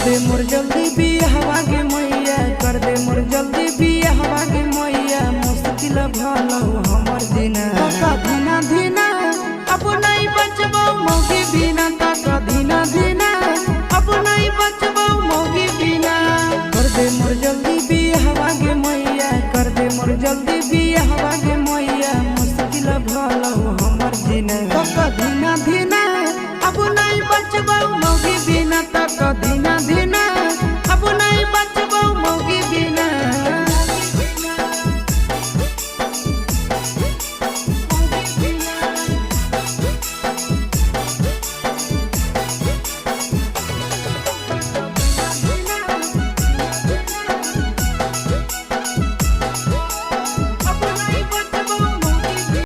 दे मोर जल्दी बियाहवा गे मैया, कर दे मोर जल्दी बियाहवा गे मैया। मुश्किल भलो हमर दिना तका धीना धीना, अब नहीं बचबो मौगी बिना तका धीना धीना, अब नहीं बचबो मौगी बिना। कर दे मोर जल्दी बियाहवा गे मैया, कर दे मोर जल्दी बियाहवा गे मैया। मुश्किल भलो हमर दिना तका धीना धीना, अब नहीं बचबो मौगी बिना तका